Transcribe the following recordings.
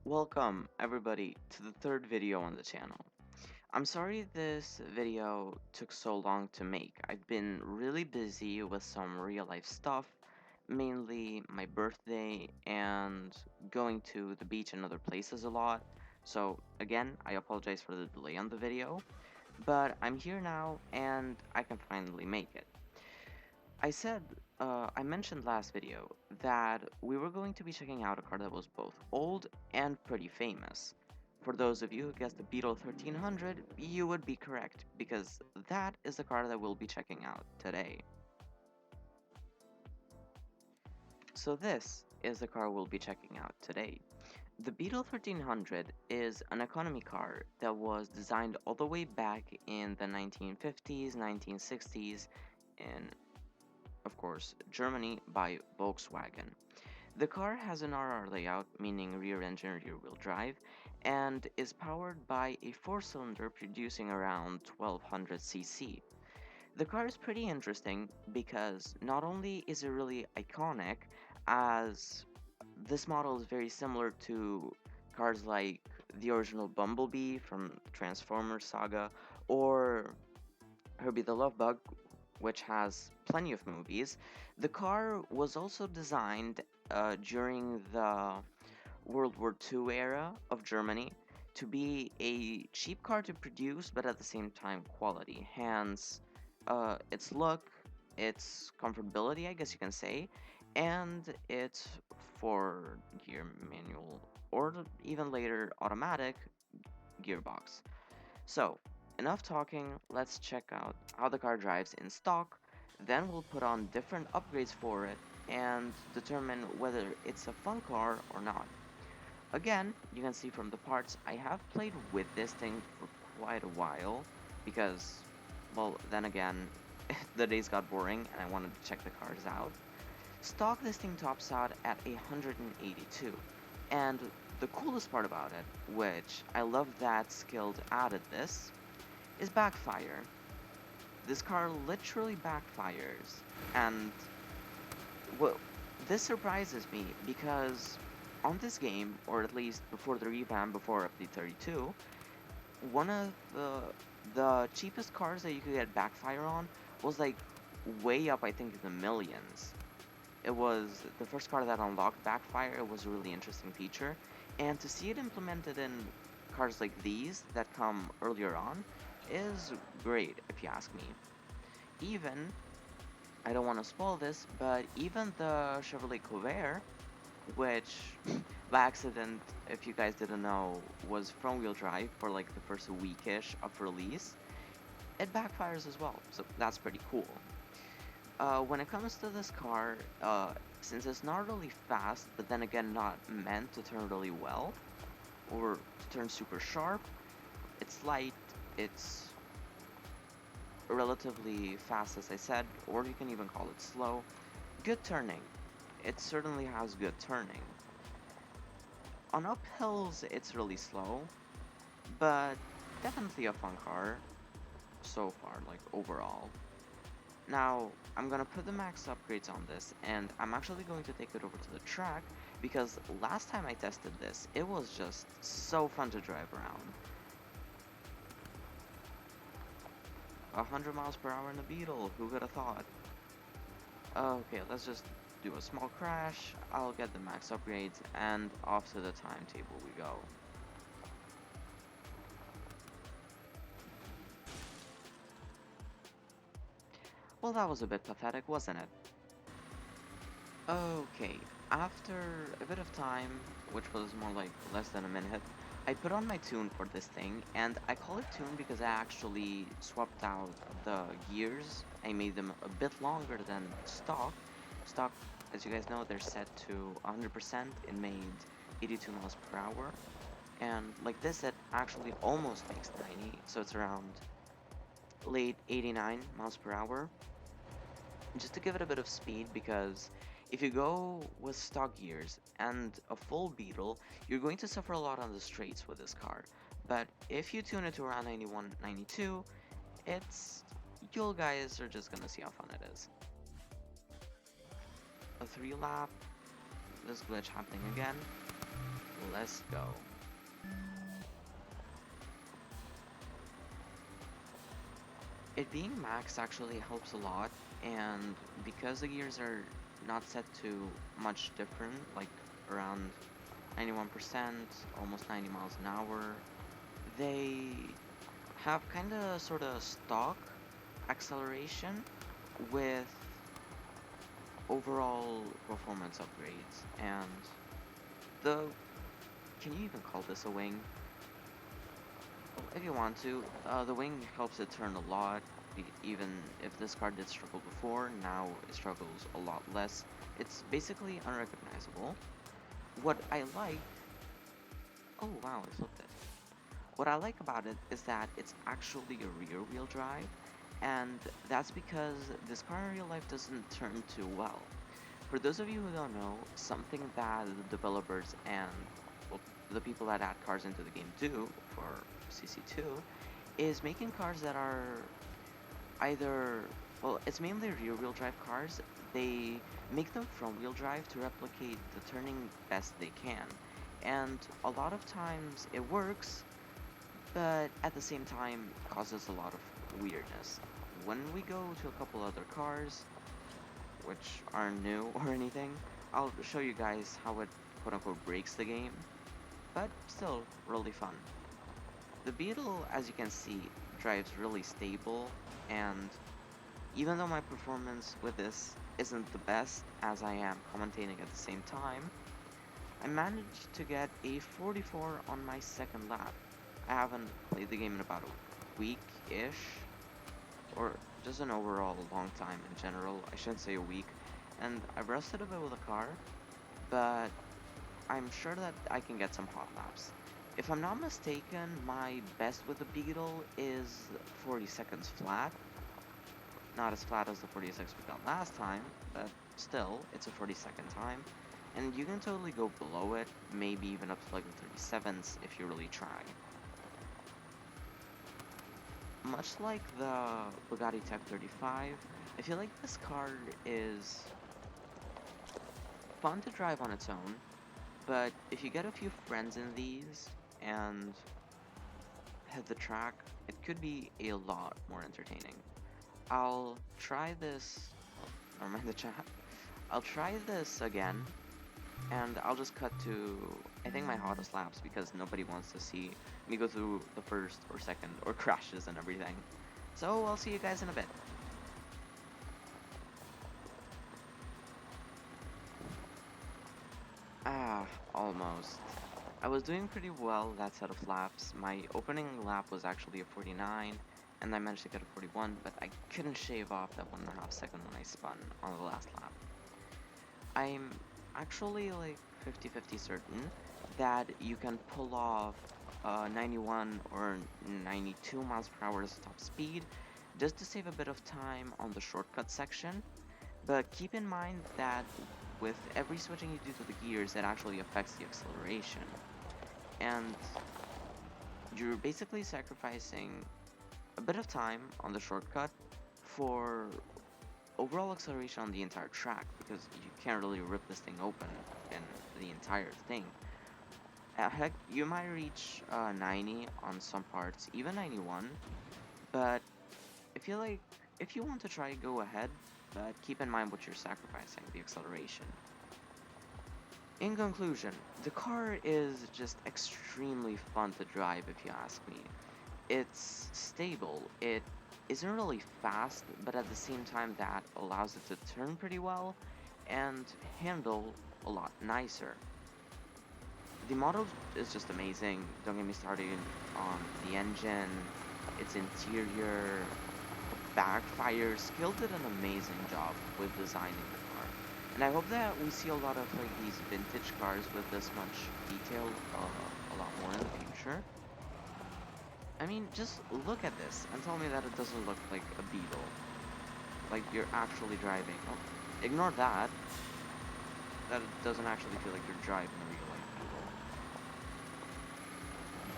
Welcome everybody to the third video on the channel. I'm sorry this video took so long to make. I've been really busy with some real life stuff, mainly my birthday and going to the beach and other places a lot. So again, I apologize for the delay on the video, but I'm here now and I can finally make it. I mentioned last video that we were going to be checking out a car that was both old and pretty famous. For those of you who guessed the Beetle 1300, you would be correct, because that is the car that we'll be checking out today. So this is the car we'll be checking out today. The Beetle 1300 is an economy car that was designed all the way back in the 1950s, 1960s, in of course, Germany by Volkswagen. The car has an RR layout, meaning rear engine rear wheel drive, and is powered by a 4-cylinder producing around 1200 cc. The car is pretty interesting because not only is it really iconic, as this model is very similar to cars like the original Bumblebee from Transformers saga, or Herbie the Love Bug, which has plenty of movies. The car was also designed during the World War II era of Germany to be a cheap car to produce, but at the same time quality. Hence, its look, its comfortability, I guess you can say, and its 4-gear manual or even later automatic gearbox. So, enough talking, let's check out how the car drives in stock, then we'll put on different upgrades for it and determine whether it's a fun car or not. Again, you can see from the parts, I have played with this thing for quite a while because, well, then again, the days got boring and I wanted to check the cars out. Stock this thing tops out at 182, and the coolest part about it, which I love that Skilled added this, is backfire. This car literally backfires, and well, this surprises me because on this game, or at least before the revamp, before update 32, one of the cheapest cars that you could get backfire on was like way up, I think, in the millions. It was the first car that unlocked backfire. It was a really interesting feature, and to see it implemented in cars like these that come earlier on is great, if you ask me. Even, I don't want to spoil this, but even the Chevrolet Corvair, which by accident, if you guys didn't know, was front-wheel drive for like the first weekish of release, it backfires as well, so that's pretty cool. When it comes to this car, since it's not really fast, but then again not meant to turn really well, or to turn super sharp, it's light, it's relatively fast as I said, or you can even call it slow. Good turning. It certainly has good turning. On uphills, it's really slow, but definitely a fun car so far, like overall. Now, I'm gonna put the max upgrades on this, and I'm actually going to take it over to the track, because last time I tested this, it was just so fun to drive around. 100 miles per hour in the Beetle, who could have thought? Okay, let's just do a small crash, I'll get the max upgrades, and off to the timetable we go. Well, that was a bit pathetic, wasn't it? Okay, after a bit of time, which was more like less than a minute, I put on my tune for this thing, and I call it tune because I actually swapped out the gears. I made them a bit longer than stock. Stock, as you guys know, they're set to 100%. It made 82 miles per hour. And like this, it actually almost makes 90, so it's around late 89 miles per hour. Just to give it a bit of speed, because if you go with stock gears and a full Beetle, you're going to suffer a lot on the straights with this car. But if you tune it to around 91, 92, you guys are just gonna see how fun it is. A 3-lap, this glitch happening again. let's go. It being max actually helps a lot, and because the gears are not set to much different, like around 91%, almost 90 miles an hour, they have kind of sort of stock acceleration with overall performance upgrades. And the can you even call this a wing? If you want to, the wing helps it turn a lot. Even if this car did struggle before, now it struggles a lot less. It's basically unrecognizable. What I like, oh wow, I flipped it. What I like about it is that it's actually a rear-wheel drive, and that's because this car in real life doesn't turn too well. For those of you who don't know, something that the developers and well, the people that add cars into the game do for CC2 is making cars that are either, well, it's mainly rear-wheel drive cars. They make them front-wheel drive to replicate the turning best they can. And a lot of times it works, but at the same time causes a lot of weirdness. When we go to a couple other cars, which aren't new or anything, I'll show you guys how it quote-unquote breaks the game, but still really fun. The Beetle, as you can see, drives really stable, and even though my performance with this isn't the best, as I am commentating at the same time, I managed to get a 44 on my second lap. I haven't played the game in about a week-ish, or just an overall long time in general. I shouldn't say a week, and I've rusted a bit with the car, but I'm sure that I can get some hot laps. If I'm not mistaken, my best with the Beetle is 40 seconds flat. Not as flat as the 46 we got last time, but still, it's a 40-second time. And you can totally go below it, maybe even up to like the 37s if you really try. Much like the Bugatti Tech 35, I feel like this car is fun to drive on its own, but if you get a few friends in these and hit the track, it could be a lot more entertaining. I'll try this, never mind the chat, I'll try this again, and I'll just cut to, I think, my hottest laps because nobody wants to see me go through the first or second or crashes and everything. So I'll see you guys in a bit. Almost. I was doing pretty well that set of laps. My opening lap was actually a 49, and I managed to get a 41, but I couldn't shave off that 1.5 second when I spun on the last lap. I'm actually like 50-50 certain that you can pull off 91 or 92 miles per hour as a top speed just to save a bit of time on the shortcut section, but keep in mind that with every switching you do to the gears, it actually affects the acceleration, and you're basically sacrificing a bit of time on the shortcut for overall acceleration on the entire track, because you can't really rip this thing open in the entire thing. Heck, you might reach 90 on some parts, even 91, but I feel like if you want to try, go ahead, but keep in mind what you're sacrificing, the acceleration. In conclusion, the car is just extremely fun to drive if you ask me. It's stable, it isn't really fast, but at the same time that allows it to turn pretty well and handle a lot nicer. The model is just amazing. Don't get me started on the engine, its interior. Backfire Skill did an amazing job with designing the car, and I hope that we see a lot of like these vintage cars with this much detail a lot more in the future. I mean, just look at this and tell me that it doesn't look like a Beetle, like you're actually driving. Oh, ignore that. That it doesn't actually feel like you're driving a real life Beetle.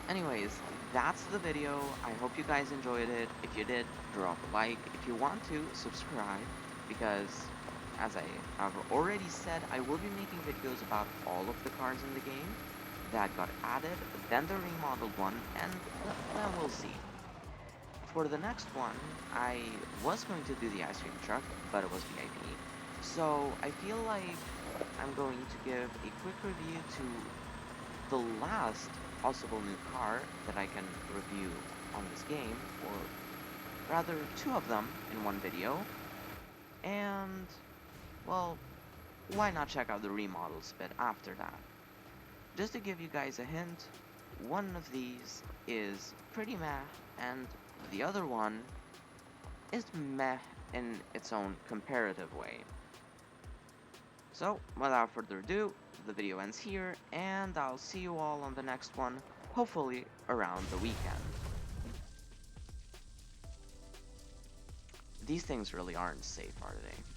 Anyways, that's the video. I hope you guys enjoyed it. If you did, drop a like. If you want to, subscribe, because as I have already said, I will be making videos about all of the cars in the game. that got added, then the remodeled one, and then we'll see. For the next one, I was going to do the ice cream truck, but it was VIP. So I feel like I'm going to give a quick review to the last possible new car that I can review on this game, or rather two of them in one video, and, well, why not check out the remodels bit after that? Just to give you guys a hint, one of these is pretty meh, and the other one is meh in its own comparative way. So, without further ado, the video ends here, and I'll see you all on the next one, hopefully around the weekend. These things really aren't safe, are they?